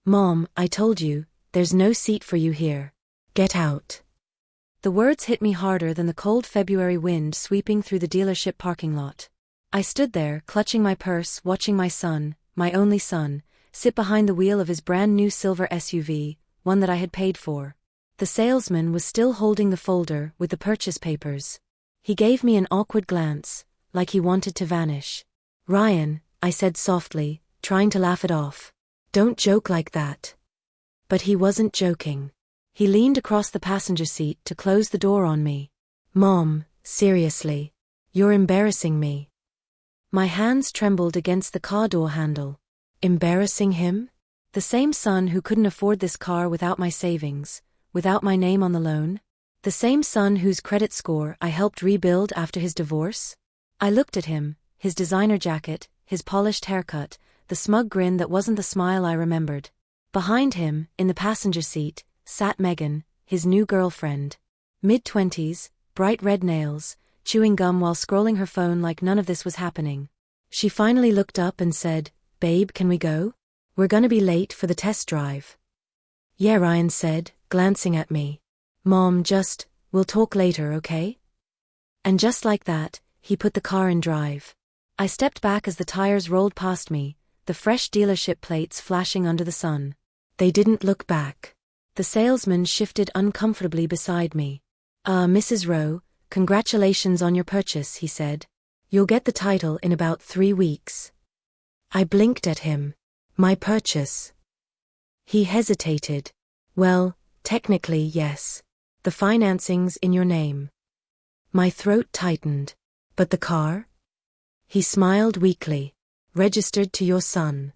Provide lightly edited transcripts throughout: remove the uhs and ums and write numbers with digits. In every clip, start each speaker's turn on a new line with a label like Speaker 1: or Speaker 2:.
Speaker 1: "Mom, I told you, there's no seat for you here. Get out." The words hit me harder than the cold February wind sweeping through the dealership parking lot. I stood there, clutching my purse, watching my son, my only son, sit behind the wheel of his brand new silver SUV, one that I had paid for. The salesman was still holding the folder with the purchase papers. He gave me an awkward glance, like he wanted to vanish. "Ryan," I said softly, trying to laugh it off. "Don't joke like that." But he wasn't joking. He leaned across the passenger seat to close the door on me. "Mom, seriously. You're embarrassing me." My hands trembled against the car door handle. Embarrassing him? The same son who couldn't afford this car without my savings, without my name on the loan? The same son whose credit score I helped rebuild after his divorce? I looked at him, his designer jacket, his polished haircut, the smug grin that wasn't the smile I remembered. Behind him, in the passenger seat, sat Megan, his new girlfriend. Mid-20s, bright red nails, chewing gum while scrolling her phone like none of this was happening. She finally looked up and said, "Babe, can we go? We're gonna be late for the test drive." "Yeah," Ryan said, glancing at me. "Mom, we'll talk later, okay?" And just like that, he put the car in drive. I stepped back as the tires rolled past me, the fresh dealership plates flashing under the sun. They didn't look back. The salesman shifted uncomfortably beside me. Mrs. Rowe, congratulations on your purchase," he said. "You'll get the title in about 3 weeks." I blinked at him. "My purchase?" He hesitated. "Well, technically, yes. The financing's in your name." My throat tightened. "But the car?" He smiled weakly. "Registered to your son."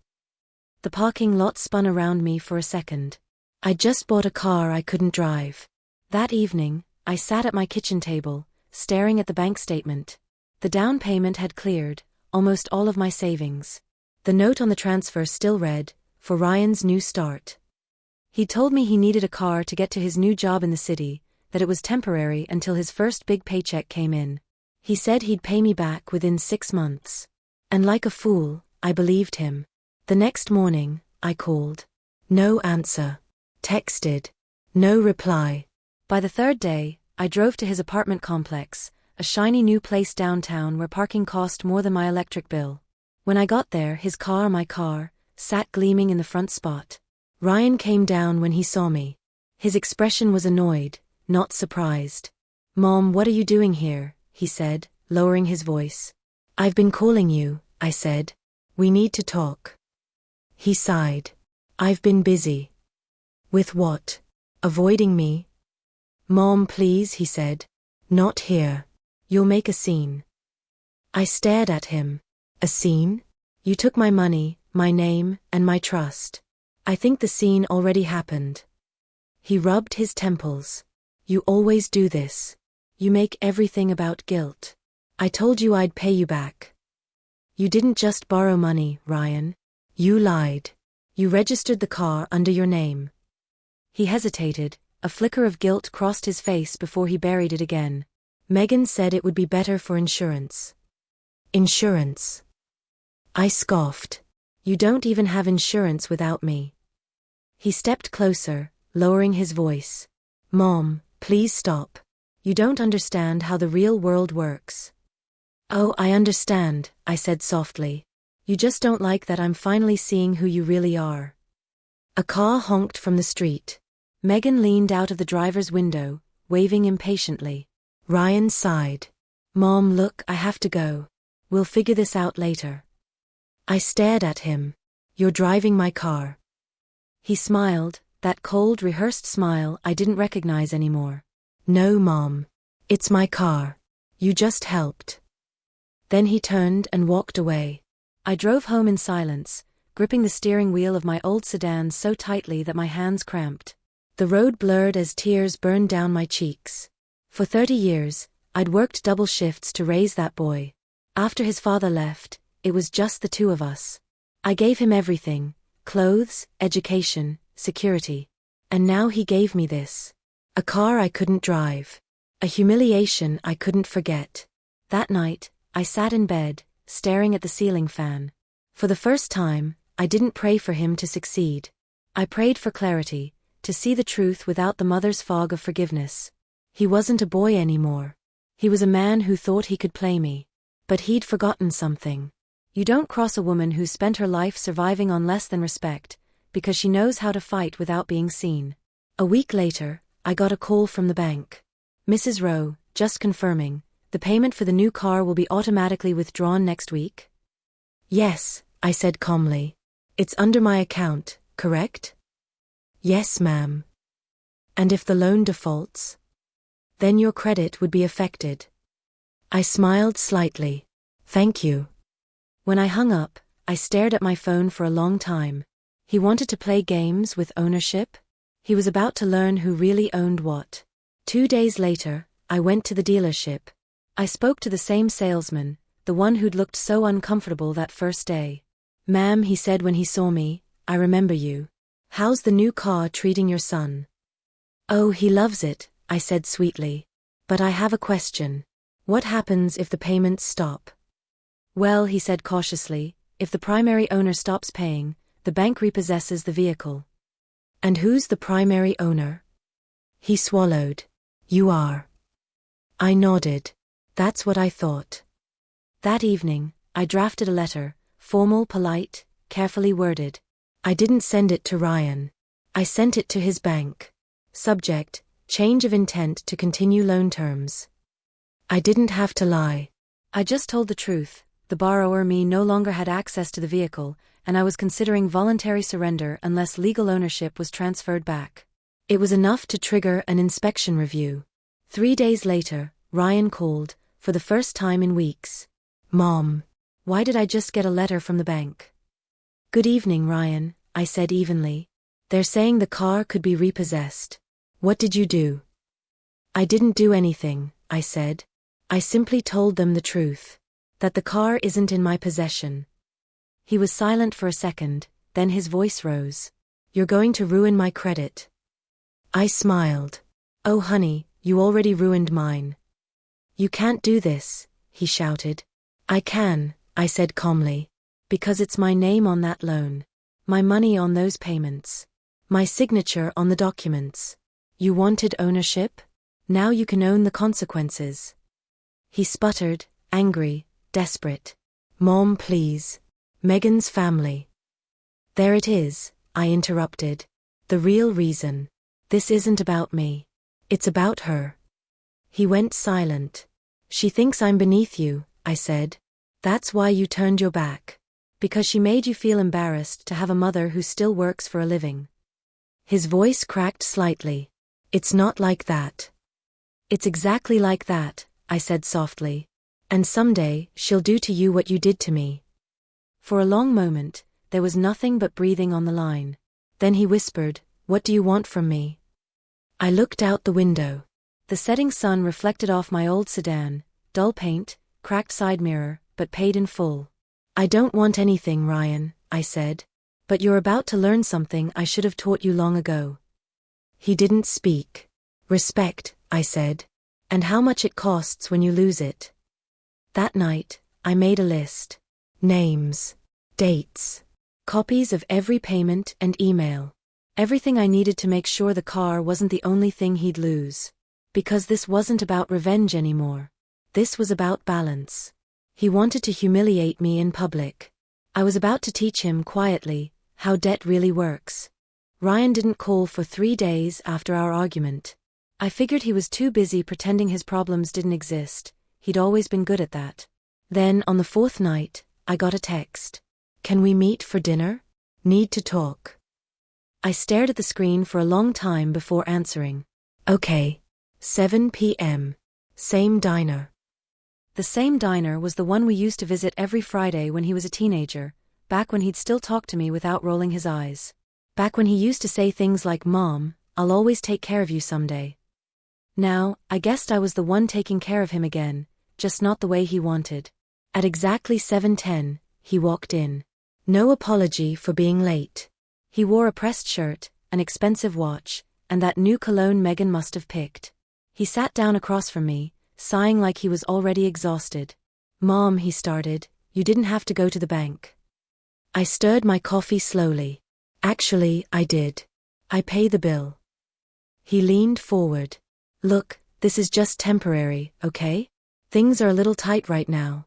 Speaker 1: The parking lot spun around me for a second. I'd just bought a car I couldn't drive. That evening, I sat at my kitchen table, staring at the bank statement. The down payment had cleared, almost all of my savings. The note on the transfer still read, "For Ryan's new start." He told me he needed a car to get to his new job in the city, that it was temporary until his first big paycheck came in. He said he'd pay me back within 6 months. And like a fool, I believed him. The next morning, I called. No answer. Texted. No reply. By the third day, I drove to his apartment complex, a shiny new place downtown where parking cost more than my electric bill. When I got there, his car, my car, sat gleaming in the front spot. Ryan came down when he saw me. His expression was annoyed, not surprised. "Mom, what are you doing here?" he said, lowering his voice. "I've been calling you," I said. "We need to talk." He sighed. "I've been busy." "With what? Avoiding me?" "Mom, please," he said. "Not here. You'll make a scene." I stared at him. "A scene? You took my money, my name, and my trust. I think the scene already happened." He rubbed his temples. "You always do this. You make everything about guilt. I told you I'd pay you back." "You didn't just borrow money, Ryan. You lied. You registered the car under your name." He hesitated, a flicker of guilt crossed his face before he buried it again. "Megan said it would be better for insurance." "Insurance?" I scoffed. "You don't even have insurance without me." He stepped closer, lowering his voice. "Mom, please stop. You don't understand how the real world works." "Oh, I understand," I said softly. "You just don't like that I'm finally seeing who you really are." A car honked from the street. Megan leaned out of the driver's window, waving impatiently. Ryan sighed. "Mom, look, I have to go. We'll figure this out later." I stared at him. "You're driving my car." He smiled, that cold, rehearsed smile I didn't recognize anymore. "No, Mom. It's my car. You just helped." Then he turned and walked away. I drove home in silence, gripping the steering wheel of my old sedan so tightly that my hands cramped. The road blurred as tears burned down my cheeks. For 30 years, I'd worked double shifts to raise that boy. After his father left, it was just the two of us. I gave him everything: clothes, education, security. And now he gave me this. A car I couldn't drive. A humiliation I couldn't forget. That night, I sat in bed, staring at the ceiling fan. For the first time, I didn't pray for him to succeed. I prayed for clarity, to see the truth without the mother's fog of forgiveness. He wasn't a boy anymore. He was a man who thought he could play me. But he'd forgotten something. You don't cross a woman who's spent her life surviving on less than respect, because she knows how to fight without being seen. A week later, I got a call from the bank. Mrs. Rowe, just confirming, the payment for the new car will be automatically withdrawn next week? Yes, I said calmly. It's under my account, correct? Yes, ma'am. And if the loan defaults? Then your credit would be affected. I smiled slightly. Thank you. When I hung up, I stared at my phone for a long time. He wanted to play games with ownership? He was about to learn who really owned what. 2 days later, I went to the dealership. I spoke to the same salesman, the one who'd looked so uncomfortable that first day. Ma'am, he said when he saw me, I remember you. How's the new car treating your son? Oh, he loves it, I said sweetly. But I have a question. What happens if the payments stop? Well, he said cautiously, if the primary owner stops paying, the bank repossesses the vehicle. And who's the primary owner? He swallowed. You are. I nodded. That's what I thought. That evening, I drafted a letter, formal, polite, carefully worded. I didn't send it to Ryan. I sent it to his bank. Subject, change of intent to continue loan terms. I didn't have to lie. I just told the truth. The borrower, me, no longer had access to the vehicle, and I was considering voluntary surrender unless legal ownership was transferred back. It was enough to trigger an inspection review. 3 days later, Ryan called, for the first time in weeks. Mom, why did I just get a letter from the bank? Good evening, Ryan, I said evenly. They're saying the car could be repossessed. What did you do? I didn't do anything, I said. I simply told them the truth. That the car isn't in my possession. He was silent for a second, then his voice rose. You're going to ruin my credit. I smiled. Oh honey, you already ruined mine. You can't do this, he shouted. I can, I said calmly. Because it's my name on that loan. My money on those payments. My signature on the documents. You wanted ownership? Now you can own the consequences. He sputtered, angry, desperate. Mom, please. Megan's family. There it is, I interrupted. The real reason. This isn't about me. It's about her. He went silent. She thinks I'm beneath you, I said. That's why you turned your back. Because she made you feel embarrassed to have a mother who still works for a living. His voice cracked slightly. It's not like that. It's exactly like that, I said softly. And someday, she'll do to you what you did to me. For a long moment, there was nothing but breathing on the line. Then he whispered, What do you want from me? I looked out the window. The setting sun reflected off my old sedan, dull paint, cracked side mirror, but paid in full. I don't want anything, Ryan, I said. But you're about to learn something I should have taught you long ago. He didn't speak. Respect, I said. And how much it costs when you lose it. That night, I made a list. Names. Dates. Copies of every payment and email. Everything I needed to make sure the car wasn't the only thing he'd lose. Because this wasn't about revenge anymore. This was about balance. He wanted to humiliate me in public. I was about to teach him quietly how debt really works. Ryan didn't call for 3 days after our argument. I figured he was too busy pretending his problems didn't exist. He'd always been good at that. Then, on the 4th night, I got a text. Can we meet for dinner? Need to talk. I stared at the screen for a long time before answering. Okay. 7 p.m. Same diner. The same diner was the one we used to visit every Friday when he was a teenager, back when he'd still talk to me without rolling his eyes. Back when he used to say things like, Mom, I'll always take care of you someday. Now, I guessed I was the one taking care of him again, just not the way he wanted. At exactly 7:10, he walked in. No apology for being late. He wore a pressed shirt, an expensive watch, and that new cologne Megan must have picked. He sat down across from me, sighing like he was already exhausted. Mom, he started, you didn't have to go to the bank. I stirred my coffee slowly. Actually, I did. I pay the bill. He leaned forward. Look, this is just temporary, okay? Things are a little tight right now.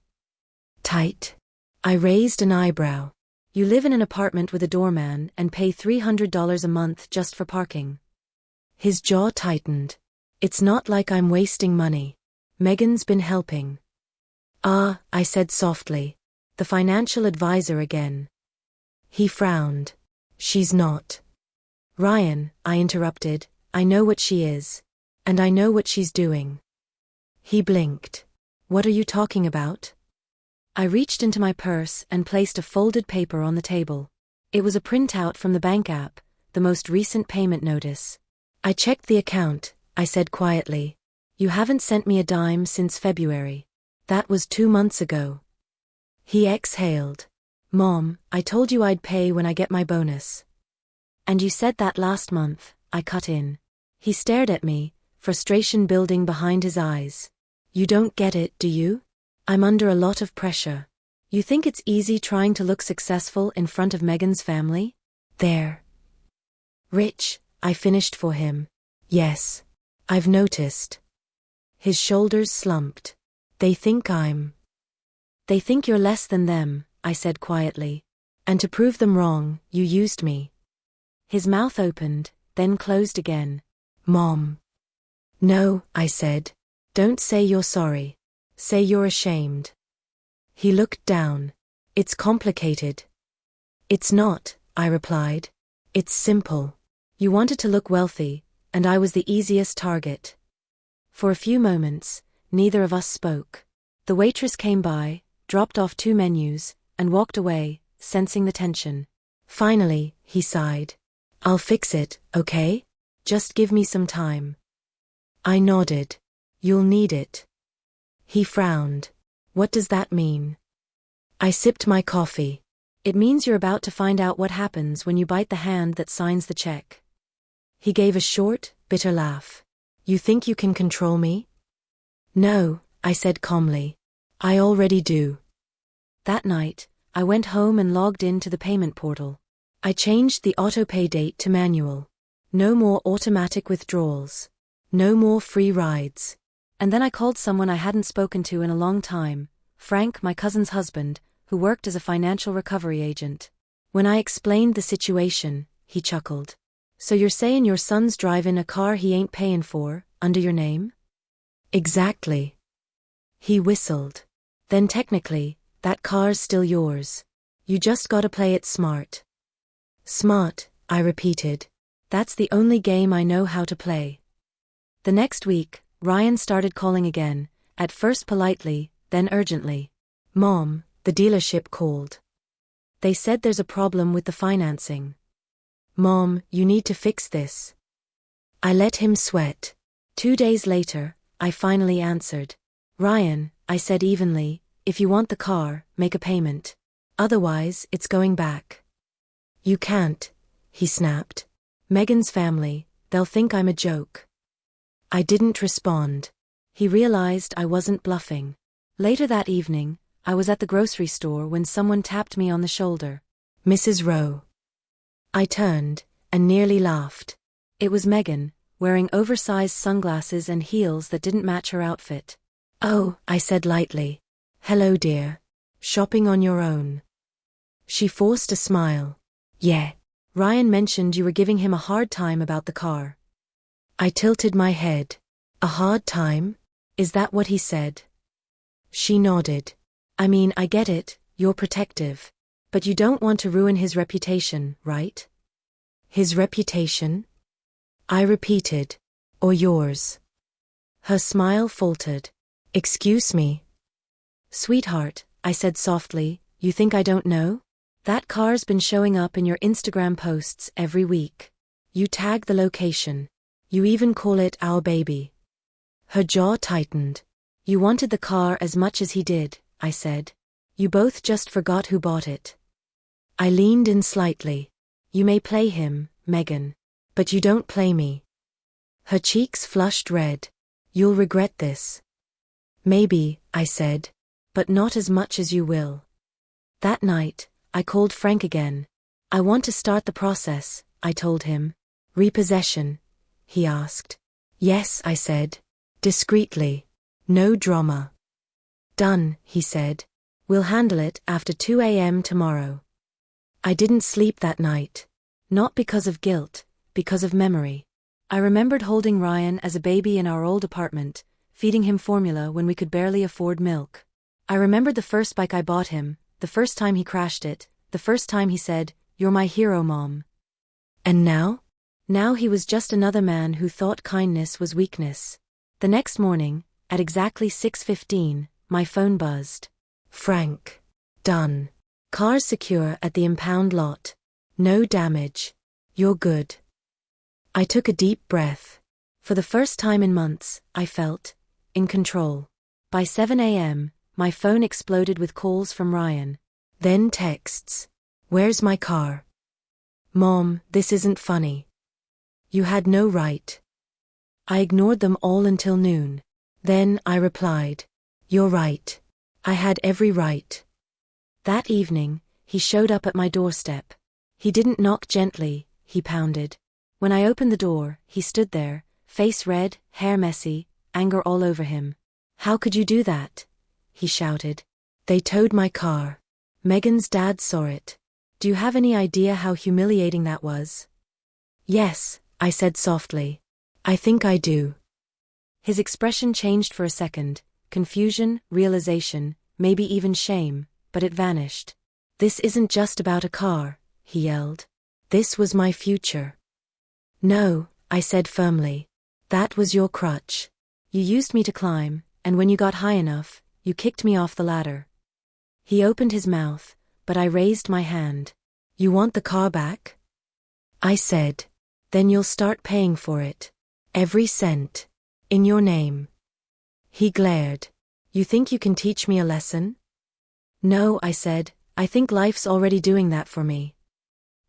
Speaker 1: Tight? I raised an eyebrow. You live in an apartment with a doorman and pay $300 a month just for parking. His jaw tightened. It's not like I'm wasting money. Megan's been helping. Ah, I said softly. The financial advisor again. He frowned. She's not. Ryan, I interrupted, I know what she is. And I know what she's doing. He blinked. What are you talking about? I reached into my purse and placed a folded paper on the table. It was a printout from the bank app, the most recent payment notice. I checked the account, I said quietly. You haven't sent me a dime since February. That was 2 months ago. He exhaled. Mom, I told you I'd pay when I get my bonus. And you said that last month, I cut in. He stared at me, frustration building behind his eyes. You don't get it, do you? I'm under a lot of pressure. You think it's easy trying to look successful in front of Megan's family? They're rich, I finished for him. Yes. I've noticed. His shoulders slumped. They think you're less than them, I said quietly. And to prove them wrong, you used me. His mouth opened, then closed again. Mom. No, I said. Don't say you're sorry. Say you're ashamed. He looked down. It's complicated. It's not, I replied. It's simple. You wanted to look wealthy, and I was the easiest target. For a few moments, neither of us spoke. The waitress came by, dropped off 2 menus, and walked away, sensing the tension. Finally, he sighed. I'll fix it, okay? Just give me some time. I nodded. You'll need it. He frowned. What does that mean? I sipped my coffee. It means you're about to find out what happens when you bite the hand that signs the check. He gave a short, bitter laugh. You think you can control me? No, I said calmly. I already do. That night, I went home and logged into the payment portal. I changed the auto-pay date to manual. No more automatic withdrawals. No more free rides. And then I called someone I hadn't spoken to in a long time, Frank, my cousin's husband, who worked as a financial recovery agent. When I explained the situation, he chuckled. So you're saying your son's driving a car he ain't paying for, under your name? Exactly. He whistled. Then technically, that car's still yours. You just gotta play it smart. Smart, I repeated. That's the only game I know how to play. The next week, Ryan started calling again, at first politely, then urgently. Mom, the dealership called. They said there's a problem with the financing. Mom, you need to fix this. I let him sweat. 2 days later, I finally answered. Ryan, I said evenly, if you want the car, make a payment. Otherwise, it's going back. You can't, he snapped. Megan's family, they'll think I'm a joke. I didn't respond. He realized I wasn't bluffing. Later that evening, I was at the grocery store when someone tapped me on the shoulder. Mrs. Rowe. I turned, and nearly laughed. It was Megan, wearing oversized sunglasses and heels that didn't match her outfit. Oh, I said lightly. Hello, dear. Shopping on your own. She forced a smile. Yeah. Ryan mentioned you were giving him a hard time about the car. I tilted my head. A hard time? Is that what he said? She nodded. I mean, I get it, you're protective. But you don't want to ruin his reputation, right? His reputation? I repeated. Or yours. Her smile faltered. Excuse me. Sweetheart, I said softly, you think I don't know? That car's been showing up in your Instagram posts every week. You tag the location. You even call it our baby. Her jaw tightened. You wanted the car as much as he did, I said. You both just forgot who bought it. I leaned in slightly. You may play him, Megan. But you don't play me. Her cheeks flushed red. You'll regret this. Maybe, I said. But not as much as you will. That night, I called Frank again. I want to start the process, I told him. Repossession? He asked. Yes, I said. Discreetly. No drama. Done, he said. We'll handle it after 2 a.m. tomorrow. I didn't sleep that night. Not because of guilt, because of memory. I remembered holding Ryan as a baby in our old apartment, feeding him formula when we could barely afford milk. I remembered the first bike I bought him, the first time he crashed it, the first time he said, "You're my hero, Mom." And now? Now he was just another man who thought kindness was weakness. The next morning, at exactly 6:15, my phone buzzed. Frank. Done. Car's secure at the impound lot. No damage. You're good. I took a deep breath. For the first time in months, I felt in control. By 7 a.m., my phone exploded with calls from Ryan. Then texts. Where's my car? Mom, this isn't funny. You had no right. I ignored them all until noon. Then I replied. You're right. I had every right. That evening, he showed up at my doorstep. He didn't knock gently, he pounded. When I opened the door, he stood there, face red, hair messy, anger all over him. How could you do that? He shouted. They towed my car. Megan's dad saw it. Do you have any idea how humiliating that was? Yes, I said softly. I think I do. His expression changed for a second. Confusion, realization, maybe even shame, but it vanished. This isn't just about a car, he yelled. This was my future. No, I said firmly. That was your crutch. You used me to climb, and when you got high enough, you kicked me off the ladder. He opened his mouth, but I raised my hand. You want the car back? I said. Then you'll start paying for it. Every cent. In your name. He glared. You think you can teach me a lesson? No, I said, I think life's already doing that for me.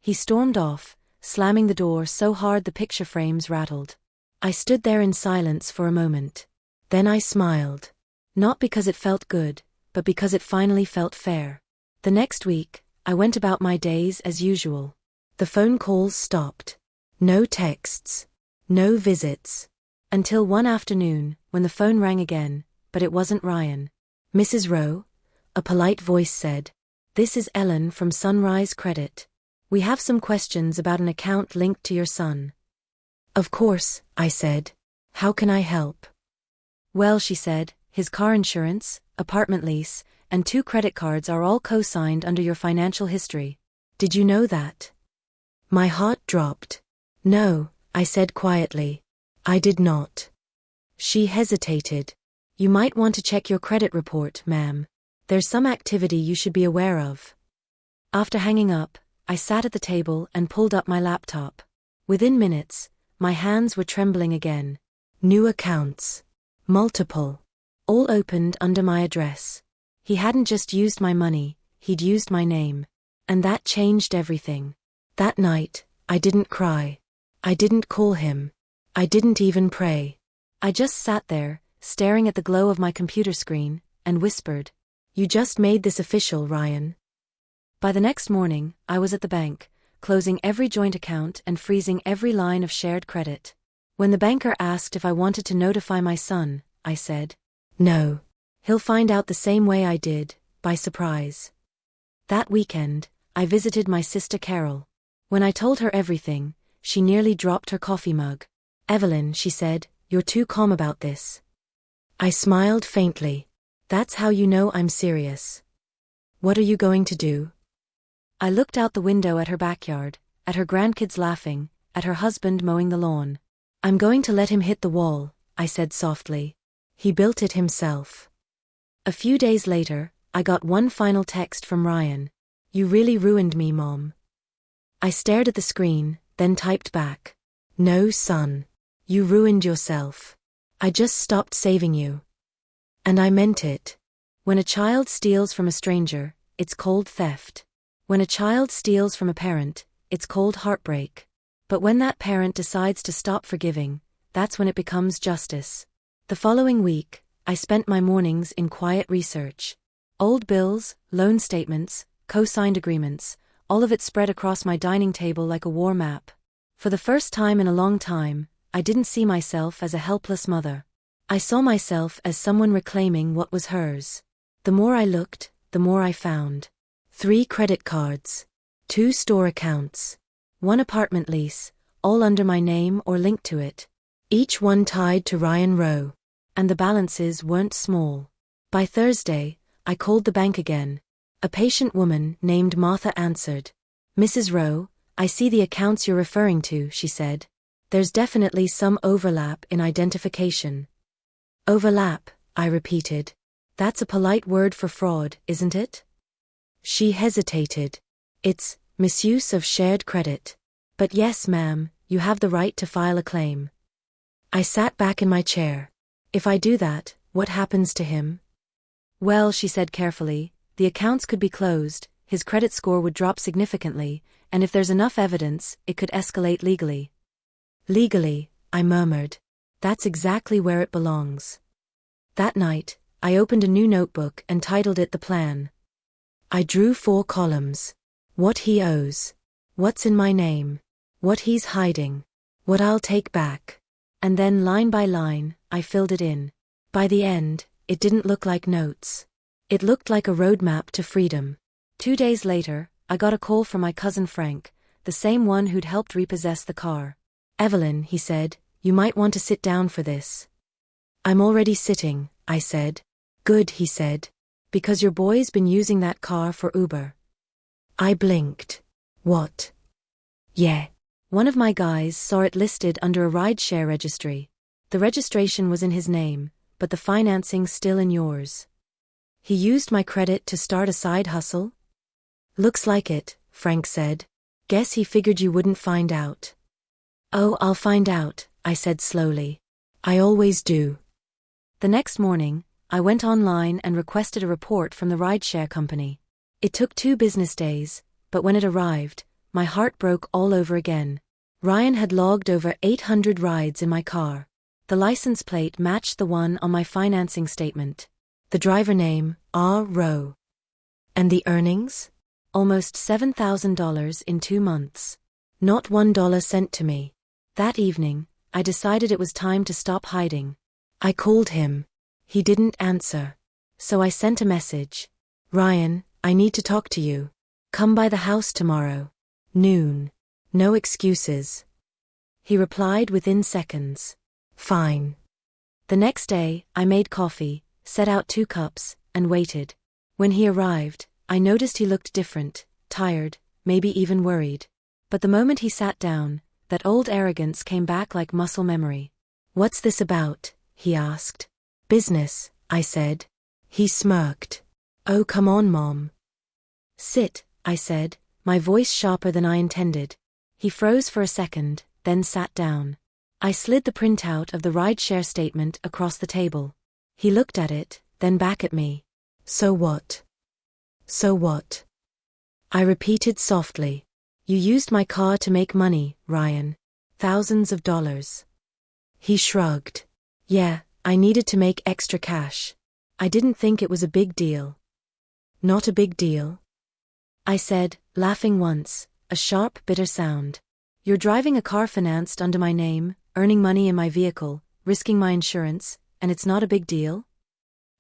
Speaker 1: He stormed off, slamming the door so hard the picture frames rattled. I stood there in silence for a moment. Then I smiled. Not because it felt good, but because it finally felt fair. The next week, I went about my days as usual. The phone calls stopped. No texts. No visits. Until one afternoon, when the phone rang again, but it wasn't Ryan. Mrs. Rowe? A polite voice said. This is Ellen from Sunrise Credit. We have some questions about an account linked to your son. Of course, I said. How can I help? Well, she said, his car insurance, apartment lease, and 2 credit cards are all co-signed under your financial history. Did you know that? My heart dropped. No, I said quietly. I did not. She hesitated. You might want to check your credit report, ma'am. There's some activity you should be aware of. After hanging up, I sat at the table and pulled up my laptop. Within minutes, my hands were trembling again. New accounts. Multiple. All opened under my address. He hadn't just used my money, he'd used my name. And that changed everything. That night, I didn't cry. I didn't call him. I didn't even pray. I just sat there, staring at the glow of my computer screen, and whispered, You just made this official, Ryan. By the next morning, I was at the bank, closing every joint account and freezing every line of shared credit. When the banker asked if I wanted to notify my son, I said, No. He'll find out the same way I did, by surprise. That weekend, I visited my sister Carol. When I told her everything, she nearly dropped her coffee mug. Evelyn, she said, you're too calm about this. I smiled faintly. That's how you know I'm serious. What are you going to do? I looked out the window at her backyard, at her grandkids laughing, at her husband mowing the lawn. I'm going to let him hit the wall, I said softly. He built it himself. A few days later, I got one final text from Ryan. You really ruined me, Mom. I stared at the screen, then typed back. No, son. You ruined yourself. I just stopped saving you. And I meant it. When a child steals from a stranger, it's called theft. When a child steals from a parent, it's called heartbreak. But when that parent decides to stop forgiving, that's when it becomes justice. The following week, I spent my mornings in quiet research. Old bills, loan statements, co-signed agreements, all of it spread across my dining table like a war map. For the first time in a long time, I didn't see myself as a helpless mother. I saw myself as someone reclaiming what was hers. The more I looked, the more I found. 3 credit cards. 2 store accounts. 1 apartment lease, all under my name or linked to it. Each one tied to Ryan Rowe. And the balances weren't small. By Thursday, I called the bank again. A patient woman named Martha answered. "Mrs. Rowe, I see the accounts you're referring to," she said. "There's definitely some overlap in identification." "Overlap," I repeated. "That's a polite word for fraud, isn't it?" She hesitated. "It's misuse of shared credit. But yes, ma'am, you have the right to file a claim." I sat back in my chair. "If I do that, what happens to him?" "Well," she said carefully, "the accounts could be closed, his credit score would drop significantly, and if there's enough evidence, it could escalate legally." "Legally," I murmured. "That's exactly where it belongs." That night, I opened a new notebook and titled it The Plan. I drew 4 columns. What he owes. What's in my name. What he's hiding. What I'll take back. And then line by line, I filled it in. By the end, it didn't look like notes. It looked like a roadmap to freedom. 2 days later, I got a call from my cousin Frank, the same one who'd helped repossess the car. "Evelyn," he said, "you might want to sit down for this." "I'm already sitting," I said. "Good," he said. "Because your boy's been using that car for Uber." I blinked. "What?" "Yeah. One of my guys saw it listed under a rideshare registry. The registration was in his name, but the financing's still in yours. He used my credit to start a side hustle?" "Looks like it," Frank said. "Guess he figured you wouldn't find out." "Oh, I'll find out," I said slowly. "I always do." The next morning, I went online and requested a report from the rideshare company. It took 2 business days, but when it arrived, my heart broke all over again. Ryan had logged over 800 rides in my car. The license plate matched the one on my financing statement. The driver name, R. Rowe. And the earnings? Almost $7,000 in 2 months. Not $1 sent to me. That evening, I decided it was time to stop hiding. I called him. He didn't answer. So I sent a message. "Ryan, I need to talk to you. Come by the house tomorrow. Noon. No excuses." He replied within seconds. "Fine." The next day, I made coffee, set out 2 cups, and waited. When he arrived, I noticed he looked different, tired, maybe even worried. But the moment he sat down, that old arrogance came back like muscle memory. "What's this about?" he asked. "Business," I said. He smirked. "Oh, come on, Mom." "Sit," I said, my voice sharper than I intended. He froze for a second, then sat down. I slid the printout of the rideshare statement across the table. He looked at it, then back at me. "So what?" "So what?" I repeated softly. "You used my car to make money, Ryan. Thousands of dollars." He shrugged. "Yeah, I needed to make extra cash. I didn't think it was a big deal." "Not a big deal?" I said, laughing once, a sharp, bitter sound. "You're driving a car financed under my name, earning money in my vehicle, risking my insurance, and it's not a big deal?"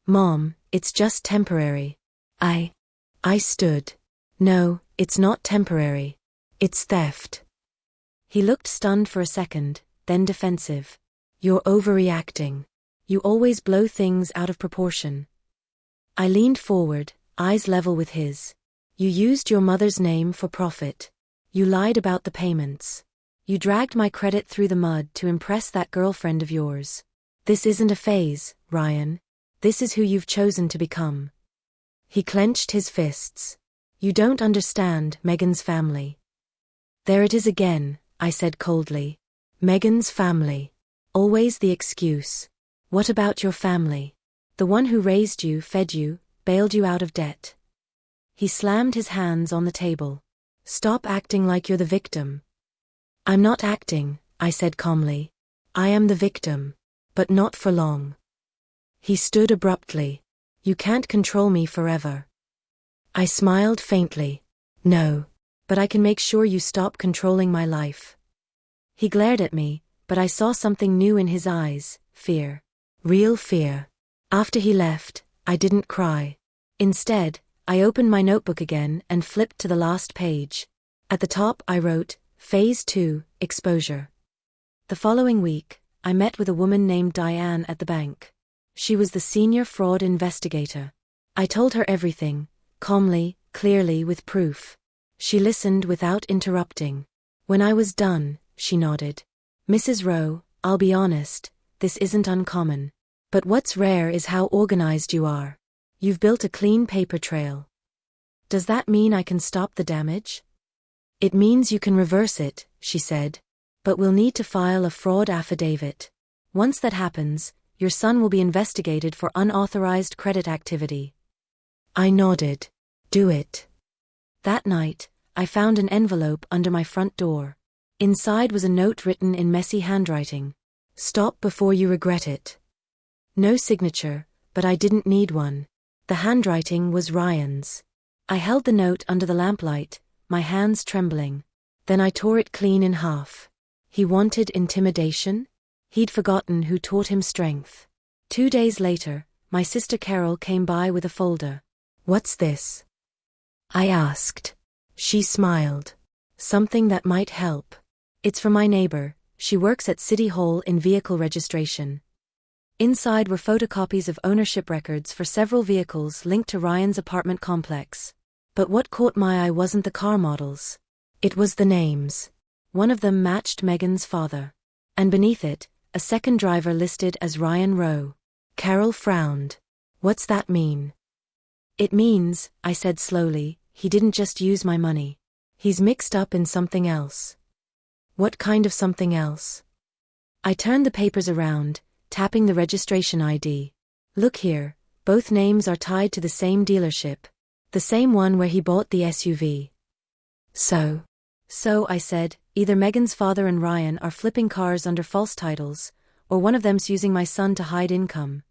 Speaker 1: "Mom, it's just temporary." I stood. "No, it's not temporary. It's theft." He looked stunned for a second, then defensive. "You're overreacting. You always blow things out of proportion." I leaned forward, eyes level with his. "You used your mother's name for profit. You lied about the payments. You dragged my credit through the mud to impress that girlfriend of yours. This isn't a phase, Ryan. This is who you've chosen to become." He clenched his fists. "You don't understand Megan's family." "There it is again," I said coldly. "Megan's family. Always the excuse. What about your family? The one who raised you, fed you, bailed you out of debt." He slammed his hands on the table. "Stop acting like you're the victim." "I'm not acting," I said calmly. "I am the victim. But not for long." He stood abruptly. "You can't control me forever." I smiled faintly. "No. But I can make sure you stop controlling my life. He glared at me, but I saw something new in his eyes, fear. Real fear. After he left, I didn't cry. Instead, I opened my notebook again and flipped to the last page. At the top I wrote, Phase 2, Exposure. The following week, I met with a woman named Diane at the bank. She was the senior fraud investigator. I told her everything, calmly, clearly, with proof. She listened without interrupting. When I was done, she nodded. Mrs. Rowe, I'll be honest, this isn't uncommon. But what's rare is how organized you are. You've built a clean paper trail. Does that mean I can stop the damage? It means you can reverse it, she said. But we'll need to file a fraud affidavit. Once that happens, your son will be investigated for unauthorized credit activity. I nodded. Do it. That night, I found an envelope under my front door. Inside was a note written in messy handwriting. Stop before you regret it. No signature, but I didn't need one. The handwriting was Ryan's. I held the note under the lamplight, my hands trembling. Then I tore it clean in half. He wanted intimidation? He'd forgotten who taught him strength. 2 days later, my sister Carol came by with a folder. What's this? I asked. She smiled. Something that might help. It's from my neighbor. She works at City Hall in vehicle registration. Inside were photocopies of ownership records for several vehicles linked to Ryan's apartment complex. But what caught my eye wasn't the car models. It was the names. One of them matched Megan's father. And beneath it, a second driver listed as Ryan Rowe. Carol frowned. What's that mean? It means, I said slowly, he didn't just use my money. He's mixed up in something else. What kind of something else? I turned the papers around, tapping the registration ID. Look here, both names are tied to the same dealership. The same one where he bought the SUV. So, I said, either Megan's father and Ryan are flipping cars under false titles, or one of them's using my son to hide income.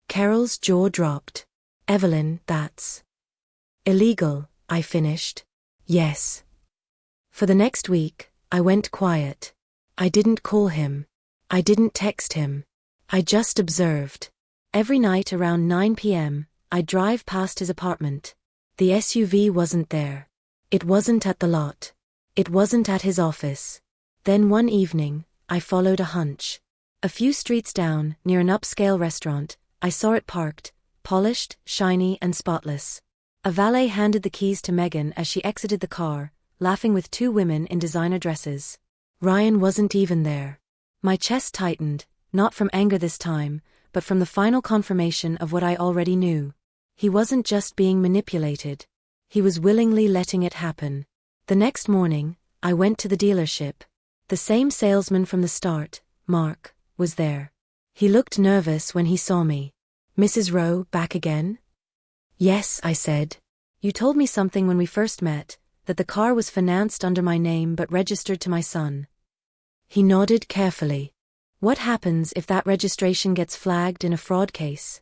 Speaker 1: Carol's jaw dropped. Evelyn, that's illegal, I finished. Yes. For the next week, I went quiet. I didn't call him. I didn't text him. I just observed. Every night around 9 p.m., I'd drive past his apartment. The SUV wasn't there. It wasn't at the lot. It wasn't at his office. Then one evening, I followed a hunch. A few streets down, near an upscale restaurant, I saw it parked, polished, shiny, and spotless. A valet handed the keys to Megan as she exited the car, laughing with 2 women in designer dresses. Ryan wasn't even there. My chest tightened, not from anger this time, but from the final confirmation of what I already knew. He wasn't just being manipulated. He was willingly letting it happen. The next morning, I went to the dealership. The same salesman from the start, Mark, was there. He looked nervous when he saw me. Mrs. Rowe, back again? Yes, I said. You told me something when we first met, that the car was financed under my name but registered to my son. He nodded carefully. What happens if that registration gets flagged in a fraud case?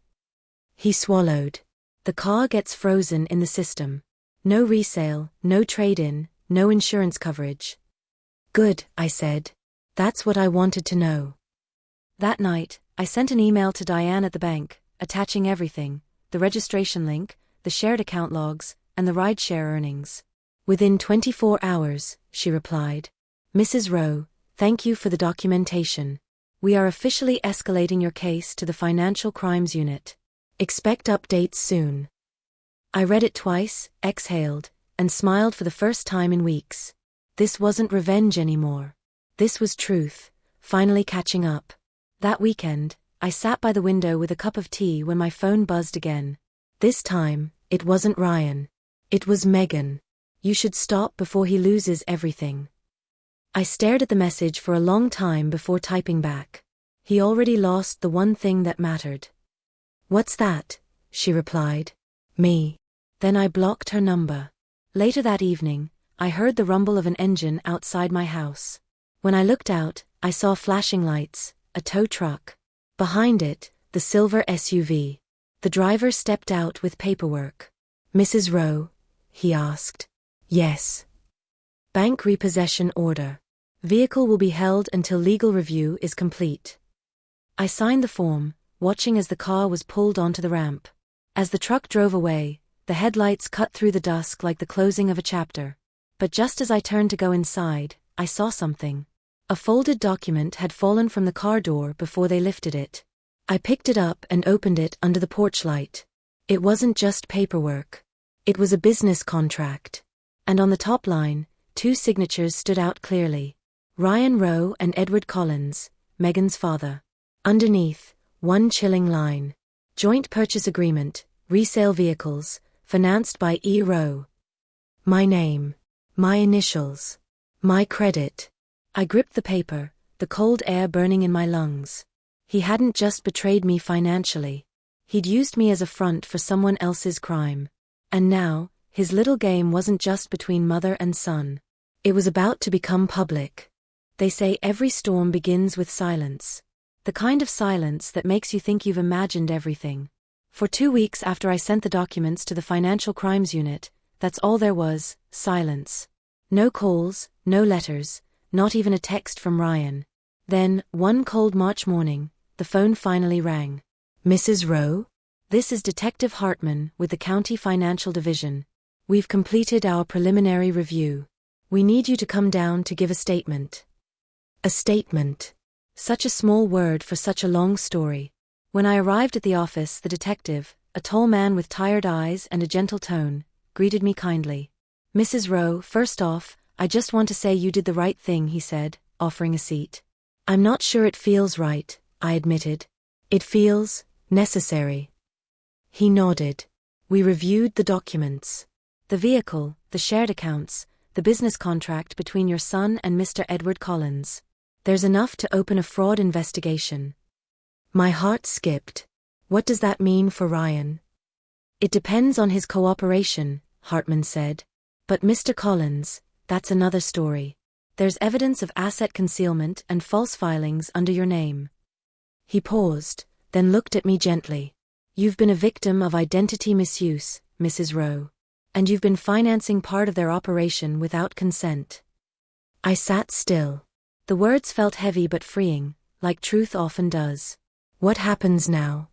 Speaker 1: He swallowed. The car gets frozen in the system. No resale, no trade-in, no insurance coverage. Good, I said. That's what I wanted to know. That night, I sent an email to Diane at the bank, attaching everything, the registration link, the shared account logs, and the rideshare earnings. Within 24 hours, she replied. Mrs. Rowe, thank you for the documentation. We are officially escalating your case to the Financial Crimes Unit. Expect updates soon. I read it twice, exhaled, and smiled for the first time in weeks. This wasn't revenge anymore. This was truth, finally catching up. That weekend, I sat by the window with a cup of tea when my phone buzzed again. This time, it wasn't Ryan. It was Megan. You should stop before he loses everything. I stared at the message for a long time before typing back. He already lost the one thing that mattered. What's that? She replied. Me. Then I blocked her number. Later that evening, I heard the rumble of an engine outside my house. When I looked out, I saw flashing lights, a tow truck. Behind it, the silver SUV. The driver stepped out with paperwork. Mrs. Rowe? He asked. Yes. Bank repossession order. Vehicle will be held until legal review is complete. I signed the form, watching as the car was pulled onto the ramp. As the truck drove away, the headlights cut through the dusk like the closing of a chapter. But just as I turned to go inside, I saw something. A folded document had fallen from the car door before they lifted it. I picked it up and opened it under the porch light. It wasn't just paperwork. It was a business contract. And on the top line, 2 signatures stood out clearly. Ryan Rowe and Edward Collins, Megan's father. Underneath, one chilling line. Joint purchase agreement, resale vehicles, financed by E. Rowe. My name. My initials. My credit. I gripped the paper, the cold air burning in my lungs. He hadn't just betrayed me financially. He'd used me as a front for someone else's crime. And now, his little game wasn't just between mother and son. It was about to become public. They say every storm begins with silence. The kind of silence that makes you think you've imagined everything. For 2 weeks after I sent the documents to the Financial Crimes Unit, that's all there was, silence. No calls, no letters, not even a text from Ryan. Then, one cold March morning, the phone finally rang. Mrs. Rowe? This is Detective Hartman with the County Financial Division. We've completed our preliminary review. We need you to come down to give a statement. A statement. Such a small word for such a long story. When I arrived at the office, the detective, a tall man with tired eyes and a gentle tone, greeted me kindly. Mrs. Rowe, first off, I just want to say you did the right thing, he said, offering a seat. I'm not sure it feels right, I admitted. It feels necessary. He nodded. We reviewed the documents. The vehicle, the shared accounts, the business contract between your son and Mr. Edward Collins. There's enough to open a fraud investigation. My heart skipped. What does that mean for Ryan? It depends on his cooperation, Hartman said. But Mr. Collins, that's another story. There's evidence of asset concealment and false filings under your name. He paused, then looked at me gently. You've been a victim of identity misuse, Mrs. Rowe. And you've been financing part of their operation without consent. I sat still. The words felt heavy but freeing, like truth often does. What happens now?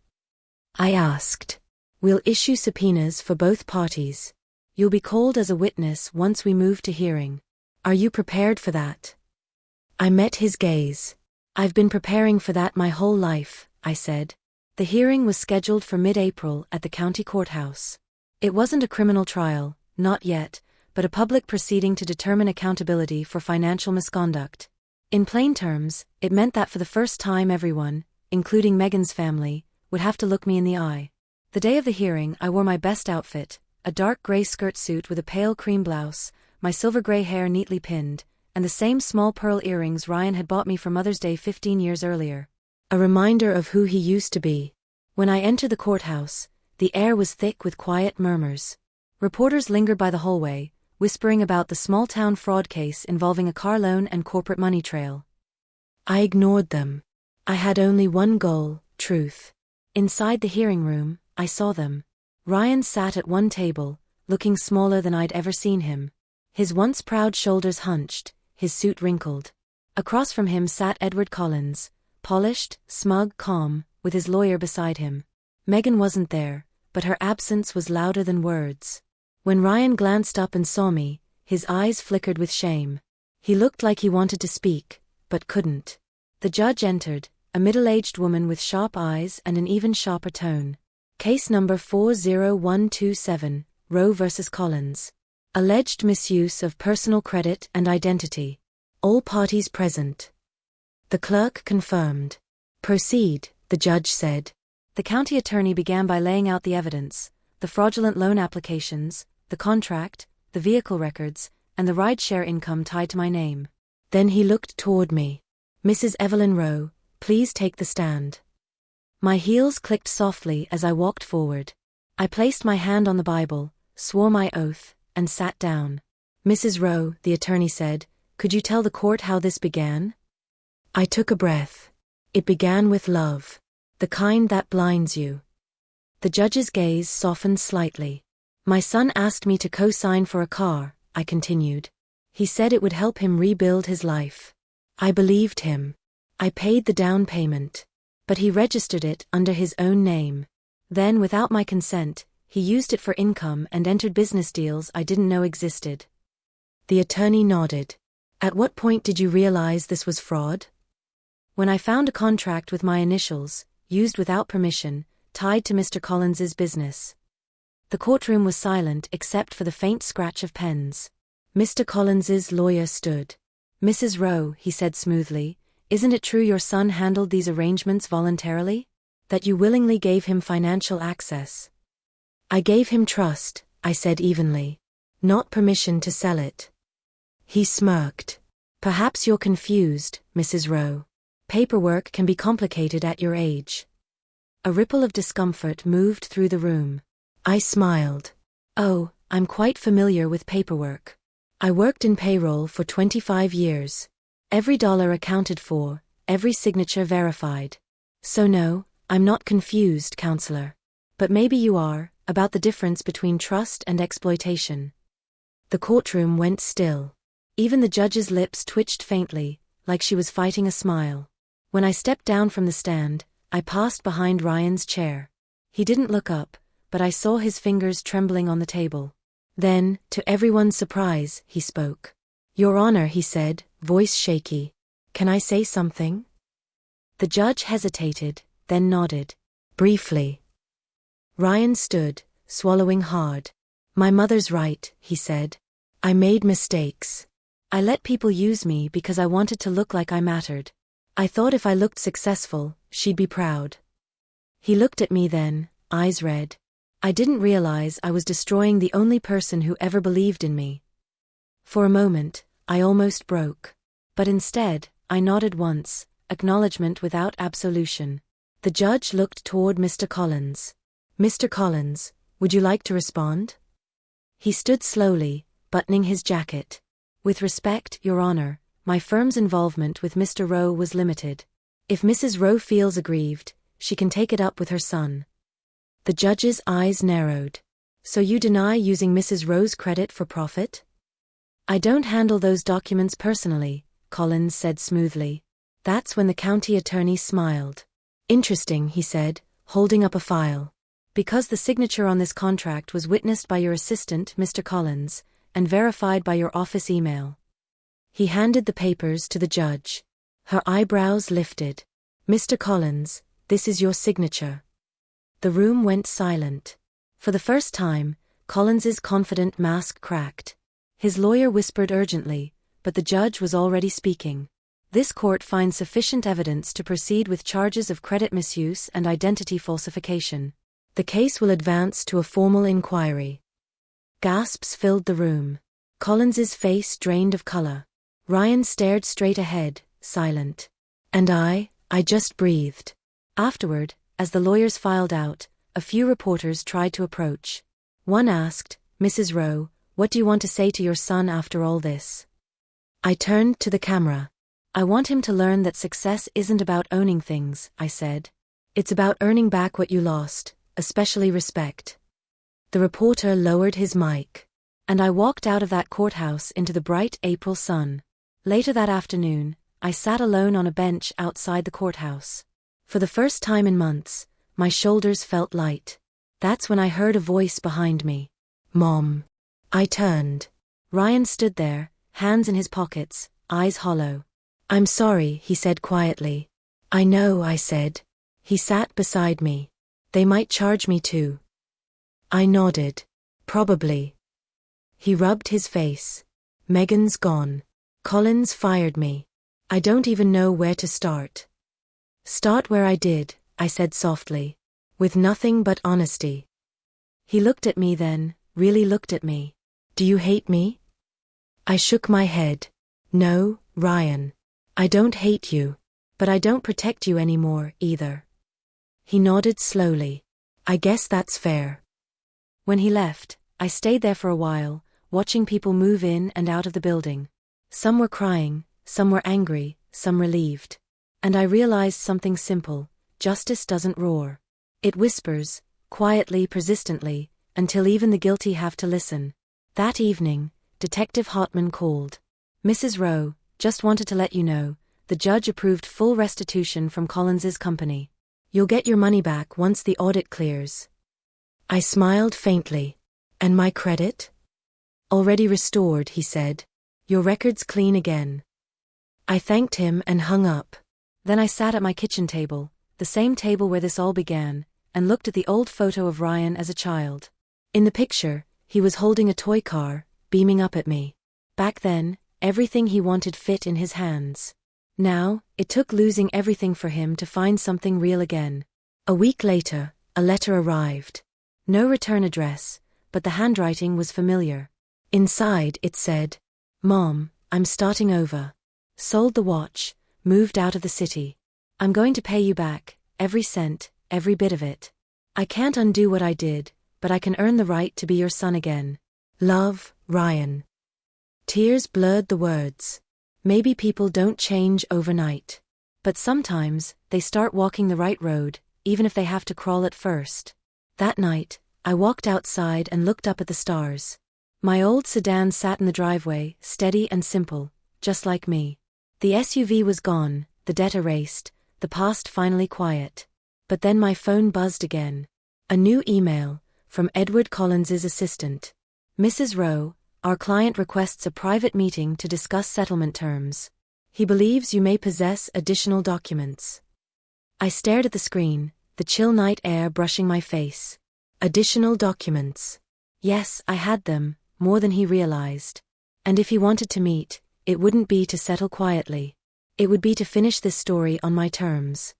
Speaker 1: I asked. We'll issue subpoenas for both parties. You'll be called as a witness once we move to hearing. Are you prepared for that? I met his gaze. I've been preparing for that my whole life, I said. The hearing was scheduled for mid-April at the county courthouse. It wasn't a criminal trial, not yet, but a public proceeding to determine accountability for financial misconduct. In plain terms, it meant that for the first time everyone, including Megan's family, would have to look me in the eye. The day of the hearing I wore my best outfit, a dark gray skirt suit with a pale cream blouse, my silver gray hair neatly pinned, and the same small pearl earrings Ryan had bought me for Mother's Day 15 years earlier. A reminder of who he used to be. When I entered the courthouse, the air was thick with quiet murmurs. Reporters lingered by the hallway, whispering about the small-town fraud case involving a car loan and corporate money trail. I ignored them. I had only one goal, truth. Inside the hearing room, I saw them. Ryan sat at one table, looking smaller than I'd ever seen him. His once proud shoulders hunched, his suit wrinkled. Across from him sat Edward Collins, polished, smug, calm, with his lawyer beside him. Megan wasn't there, but her absence was louder than words. When Ryan glanced up and saw me, his eyes flickered with shame. He looked like he wanted to speak, but couldn't. The judge entered, a middle-aged woman with sharp eyes and an even sharper tone. Case number 40127, Rowe v. Collins. Alleged misuse of personal credit and identity. All parties present. The clerk confirmed. Proceed, the judge said. The county attorney began by laying out the evidence, the fraudulent loan applications, the contract, the vehicle records, and the rideshare income tied to my name. Then he looked toward me. Mrs. Evelyn Rowe, please take the stand. My heels clicked softly as I walked forward. I placed my hand on the Bible, swore my oath, and sat down. Mrs. Rowe, the attorney said, could you tell the court how this began? I took a breath. It began with love. The kind that blinds you. The judge's gaze softened slightly. My son asked me to co-sign for a car, I continued. He said it would help him rebuild his life. I believed him. I paid the down payment. But he registered it under his own name. Then, without my consent, he used it for income and entered business deals I didn't know existed. The attorney nodded. At what point did you realize this was fraud? When I found a contract with my initials, used without permission, tied to Mr. Collins's business. The courtroom was silent except for the faint scratch of pens. Mr. Collins's lawyer stood. Mrs. Rowe, he said smoothly, isn't it true your son handled these arrangements voluntarily? That you willingly gave him financial access? I gave him trust, I said evenly. Not permission to sell it. He smirked. Perhaps you're confused, Mrs. Rowe. Paperwork can be complicated at your age. A ripple of discomfort moved through the room. I smiled. Oh, I'm quite familiar with paperwork. I worked in payroll for 25 years. Every dollar accounted for, every signature verified. So no, I'm not confused, counselor. But maybe you are, about the difference between trust and exploitation. The courtroom went still. Even the judge's lips twitched faintly, like she was fighting a smile. When I stepped down from the stand, I passed behind Ryan's chair. He didn't look up, but I saw his fingers trembling on the table. Then, to everyone's surprise, he spoke. Your Honor, he said, voice shaky. Can I say something? The judge hesitated, then nodded. Briefly. Ryan stood, swallowing hard. My mother's right, he said. I made mistakes. I let people use me because I wanted to look like I mattered. I thought if I looked successful, she'd be proud. He looked at me then, eyes red. I didn't realize I was destroying the only person who ever believed in me. For a moment, I almost broke. But instead, I nodded once, acknowledgement without absolution. The judge looked toward Mr. Collins. Mr. Collins, would you like to respond? He stood slowly, buttoning his jacket. With respect, Your Honor, my firm's involvement with Mr. Rowe was limited. If Mrs. Rowe feels aggrieved, she can take it up with her son. The judge's eyes narrowed. So you deny using Mrs. Rowe's credit for profit? I don't handle those documents personally, Collins said smoothly. That's when the county attorney smiled. Interesting, he said, holding up a file. Because the signature on this contract was witnessed by your assistant, Mr. Collins, and verified by your office email. He handed the papers to the judge. Her eyebrows lifted. Mr. Collins, this is your signature. The room went silent. For the first time, Collins's confident mask cracked. His lawyer whispered urgently, but the judge was already speaking. This court finds sufficient evidence to proceed with charges of credit misuse and identity falsification. The case will advance to a formal inquiry. Gasps filled the room. Collins's face drained of color. Ryan stared straight ahead, silent. And I just breathed. Afterward, as the lawyers filed out, a few reporters tried to approach. One asked, Mrs. Rowe, what do you want to say to your son after all this? I turned to the camera. I want him to learn that success isn't about owning things, I said. It's about earning back what you lost, especially respect. The reporter lowered his mic. And I walked out of that courthouse into the bright April sun. Later that afternoon, I sat alone on a bench outside the courthouse. For the first time in months, my shoulders felt light. That's when I heard a voice behind me. Mom. I turned. Ryan stood there, hands in his pockets, eyes hollow. I'm sorry, he said quietly. I know, I said. He sat beside me. They might charge me too. I nodded. Probably. He rubbed his face. Megan's gone. Collins fired me. I don't even know where to start. Start where I did, I said softly. With nothing but honesty. He looked at me then, really looked at me. Do you hate me? I shook my head. No, Ryan. I don't hate you. But I don't protect you anymore, either. He nodded slowly. I guess that's fair. When he left, I stayed there for a while, watching people move in and out of the building. Some were crying, some were angry, some relieved. And I realized something simple: justice doesn't roar. It whispers, quietly, persistently, until even the guilty have to listen. That evening, Detective Hartman called. Mrs. Rowe, just wanted to let you know, the judge approved full restitution from Collins's company. You'll get your money back once the audit clears. I smiled faintly. And my credit? Already restored, he said. Your record's clean again. I thanked him and hung up. Then I sat at my kitchen table, the same table where this all began, and looked at the old photo of Ryan as a child. In the picture, he was holding a toy car, beaming up at me. Back then, everything he wanted fit in his hands. Now, it took losing everything for him to find something real again. A week later, a letter arrived. No return address, but the handwriting was familiar. Inside it said, "Mom, I'm starting over. Sold the watch, moved out of the city. I'm going to pay you back, every cent, every bit of it. I can't undo what I did, but I can earn the right to be your son again. Love, Ryan." Tears blurred the words. Maybe people don't change overnight. But sometimes, they start walking the right road, even if they have to crawl at first. That night, I walked outside and looked up at the stars. My old sedan sat in the driveway, steady and simple, just like me. The SUV was gone, the debt erased, the past finally quiet. But then my phone buzzed again. A new email, from Edward Collins's assistant. "Mrs. Rowe, our client requests a private meeting to discuss settlement terms. He believes you may possess additional documents." I stared at the screen, the chill night air brushing my face. Additional documents. Yes, I had them, more than he realized. And if he wanted to meet, it wouldn't be to settle quietly. It would be to finish this story on my terms.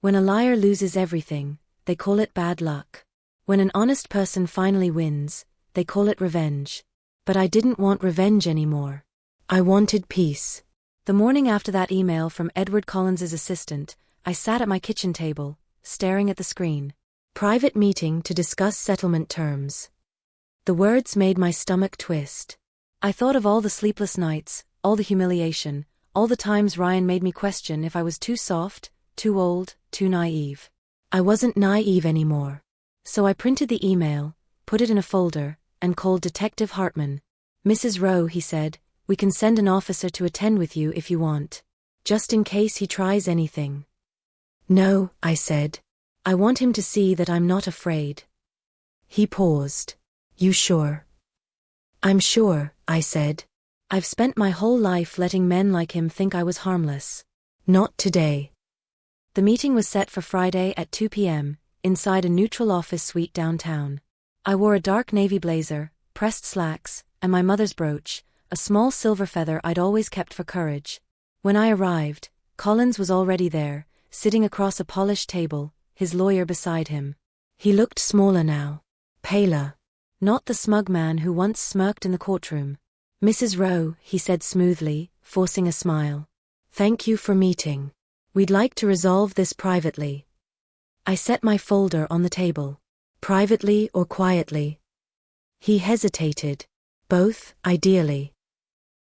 Speaker 1: When a liar loses everything, they call it bad luck. When an honest person finally wins, they call it revenge. But I didn't want revenge anymore. I wanted peace. The morning after that email from Edward Collins's assistant, I sat at my kitchen table, staring at the screen. Private meeting to discuss settlement terms. The words made my stomach twist. I thought of all the sleepless nights, all the humiliation, all the times Ryan made me question if I was too soft, too old, too naive. I wasn't naive anymore. So I printed the email, put it in a folder, and called Detective Hartman. "Mrs. Rowe," he said, "we can send an officer to attend with you if you want. Just in case he tries anything." "No," I said. "I want him to see that I'm not afraid." He paused. "You sure?" "I'm sure," I said. "I've spent my whole life letting men like him think I was harmless. Not today." The meeting was set for Friday at 2 p.m., inside a neutral office suite downtown. I wore a dark navy blazer, pressed slacks, and my mother's brooch, a small silver feather I'd always kept for courage. When I arrived, Collins was already there, sitting across a polished table, his lawyer beside him. He looked smaller now. Paler. Not the smug man who once smirked in the courtroom. "Mrs. Rowe," he said smoothly, forcing a smile. "Thank you for meeting. We'd like to resolve this privately." I set my folder on the table. "Privately or quietly?" He hesitated. "Both, ideally."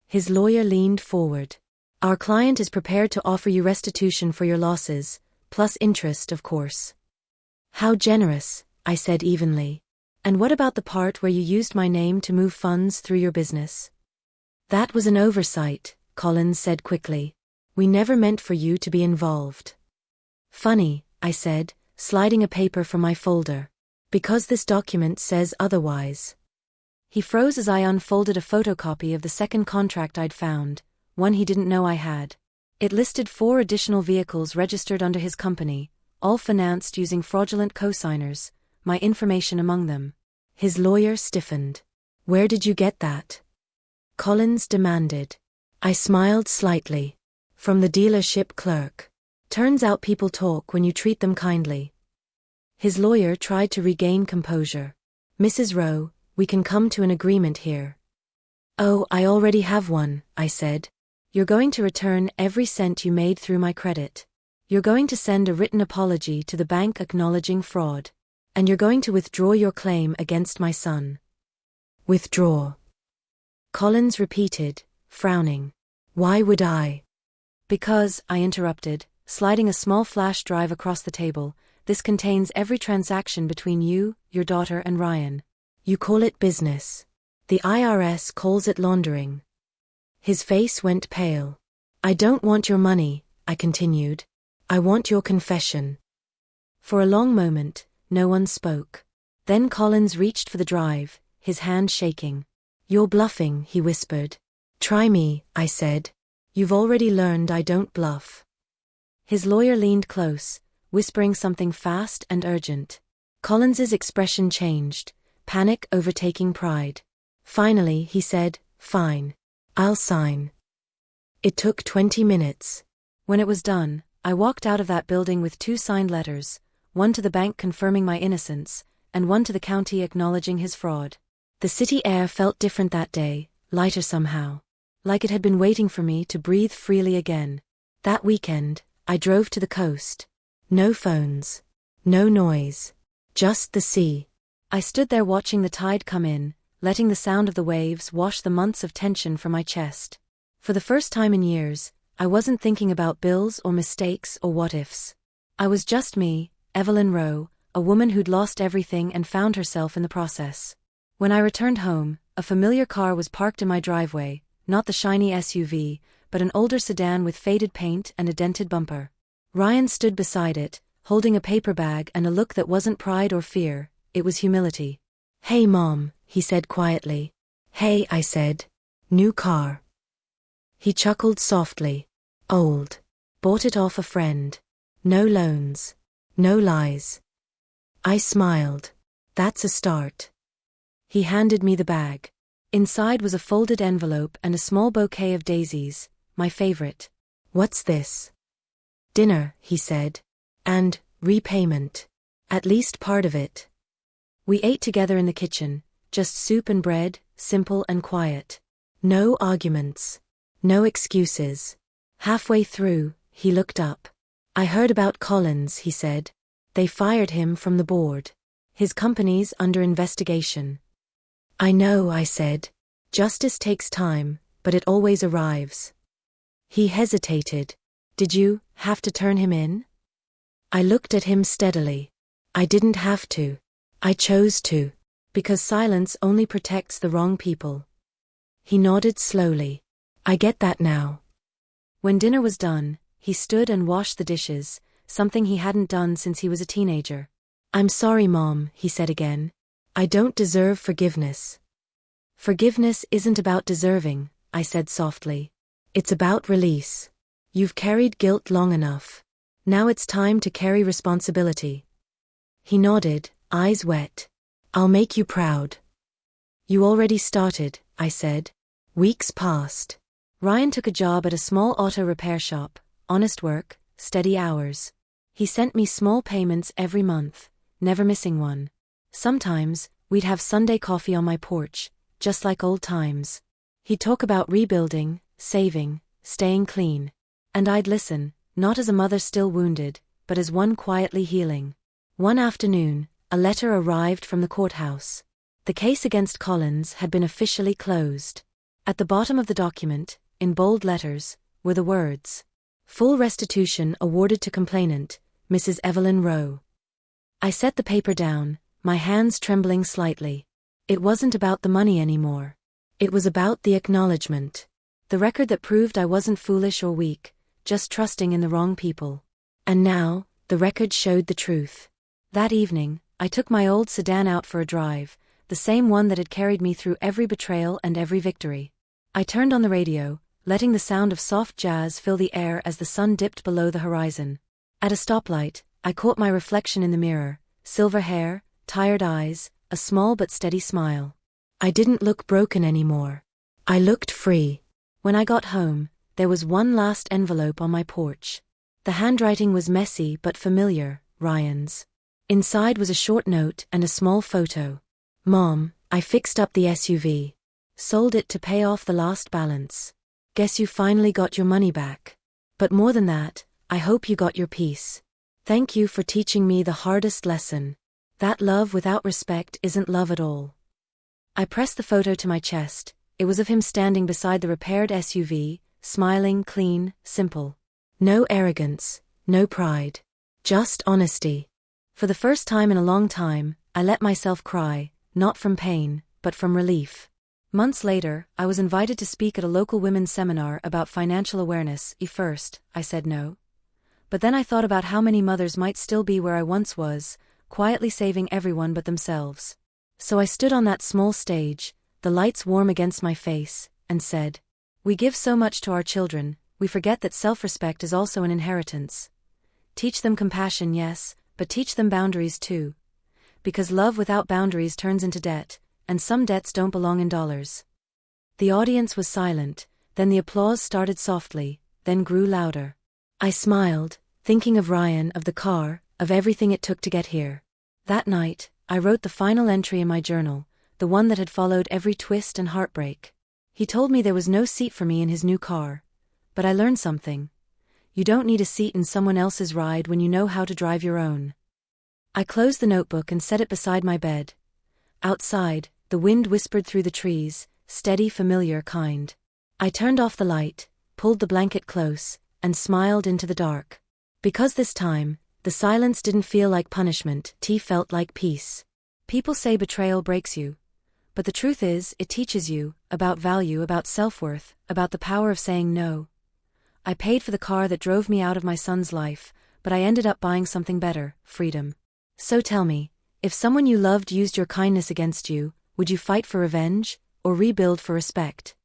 Speaker 1: His lawyer leaned forward. "Our client is prepared to offer you restitution for your losses, plus interest, of course." "How generous," I said evenly. "And what about the part where you used my name to move funds through your business?" "That was an oversight," Collins said quickly. "We never meant for you to be involved." "Funny," I said, sliding a paper from my folder. "Because this document says otherwise." He froze as I unfolded a photocopy of the second contract I'd found, one he didn't know I had. It listed 4 additional vehicles registered under his company, all financed using fraudulent cosigners, my information among them. His lawyer stiffened. "Where did you get that?" Collins demanded. I smiled slightly. "From the dealership clerk. Turns out people talk when you treat them kindly." His lawyer tried to regain composure. "Mrs. Rowe, we can come to an agreement here." "Oh, I already have one," I said. "You're going to return every cent you made through my credit. You're going to send a written apology to the bank acknowledging fraud. And you're going to withdraw your claim against my son." "Withdraw?" Collins repeated, frowning. "Why would I?" "Because," I interrupted, sliding a small flash drive across the table, "this contains every transaction between you, your daughter and Ryan. You call it business. The IRS calls it laundering." His face went pale. I don't want your money, I continued. I want your confession. For a long moment, no one spoke. Then Collins reached for the drive, his hand shaking. You're bluffing, he whispered. Try me, I said. You've already learned I don't bluff. His lawyer leaned close, whispering something fast and urgent. Collins's expression changed, panic overtaking pride. Finally, he said, Fine. I'll sign. It took 20 minutes. When it was done, I walked out of that building with 2 signed letters, one to the bank confirming my innocence, and one to the county acknowledging his fraud. The city air felt different that day, lighter somehow. Like it had been waiting for me to breathe freely again. That weekend, I drove to the coast. No phones. No noise. Just the sea. I stood there watching the tide come in, letting the sound of the waves wash the months of tension from my chest. For the first time in years, I wasn't thinking about bills or mistakes or what-ifs. I was just me, Evelyn Rowe, a woman who'd lost everything and found herself in the process. When I returned home, a familiar car was parked in my driveway, not the shiny SUV, but an older sedan with faded paint and a dented bumper. Ryan stood beside it, holding a paper bag and a look that wasn't pride or fear, it was humility. Hey Mom, he said quietly. Hey, I said. New car. He chuckled softly. Old. Bought it off a friend. No loans. No lies. I smiled. That's a start. He handed me the bag. Inside was a folded envelope and a small bouquet of daisies, my favorite. What's this? Dinner, he said. And repayment. At least part of it. We ate together in the kitchen, just soup and bread, simple and quiet. No arguments. No excuses. Halfway through, he looked up. I heard about Collins, he said. They fired him from the board. His company's under investigation. I know, I said. Justice takes time, but it always arrives. He hesitated. Did you have to turn him in? I looked at him steadily. I didn't have to. I chose to. Because silence only protects the wrong people. He nodded slowly. I get that now. When dinner was done, he stood and washed the dishes, something he hadn't done since he was a teenager. I'm sorry, Mom, he said again. I don't deserve forgiveness. Forgiveness isn't about deserving, I said softly. It's about release. You've carried guilt long enough. Now it's time to carry responsibility. He nodded, eyes wet. I'll make you proud. You already started, I said. Weeks passed. Ryan took a job at a small auto repair shop, honest work, steady hours. He sent me small payments every month, never missing one. Sometimes, we'd have Sunday coffee on my porch, just like old times. He'd talk about rebuilding, saving, staying clean. And I'd listen, not as a mother still wounded, but as one quietly healing. One afternoon, a letter arrived from the courthouse. The case against Collins had been officially closed. At the bottom of the document, in bold letters, were the words, full restitution awarded to complainant, Mrs. Evelyn Rowe. I set the paper down, my hands trembling slightly. It wasn't about the money anymore. It was about the acknowledgement. The record that proved I wasn't foolish or weak, just trusting in the wrong people. And now, the record showed the truth. That evening, I took my old sedan out for a drive, the same one that had carried me through every betrayal and every victory. I turned on the radio, letting the sound of soft jazz fill the air as the sun dipped below the horizon. At a stoplight, I caught my reflection in the mirror, silver hair, tired eyes, a small but steady smile. I didn't look broken anymore. I looked free. When I got home, there was one last envelope on my porch. The handwriting was messy but familiar, Ryan's. Inside was a short note and a small photo. Mom, I fixed up the SUV. Sold it to pay off the last balance. Guess you finally got your money back. But more than that, I hope you got your peace. Thank you for teaching me the hardest lesson. That love without respect isn't love at all. I pressed the photo to my chest. It was of him standing beside the repaired SUV, smiling, clean, simple. No arrogance, no pride. Just honesty. For the first time in a long time, I let myself cry, not from pain, but from relief. Months later, I was invited to speak at a local women's seminar about financial awareness. At first, I said no. But then I thought about how many mothers might still be where I once was, quietly saving everyone but themselves. So I stood on that small stage, the lights warm against my face, and said, "We give so much to our children, we forget that self-respect is also an inheritance. Teach them compassion, yes, but teach them boundaries too. Because love without boundaries turns into debt, and some debts don't belong in dollars." The audience was silent, then the applause started softly, then grew louder. I smiled, thinking of Ryan, of the car, of everything it took to get here. That night, I wrote the final entry in my journal, the one that had followed every twist and heartbreak. He told me there was no seat for me in his new car. But I learned something. You don't need a seat in someone else's ride when you know how to drive your own. I closed the notebook and set it beside my bed. Outside, the wind whispered through the trees, steady, familiar, kind. I turned off the light, pulled the blanket close, and smiled into the dark. Because this time, the silence didn't feel like punishment, it felt like peace. People say betrayal breaks you. But the truth is, it teaches you, about value, about self-worth, about the power of saying no. I paid for the car that drove me out of my son's life, but I ended up buying something better, freedom. So tell me, if someone you loved used your kindness against you, would you fight for revenge, or rebuild for respect?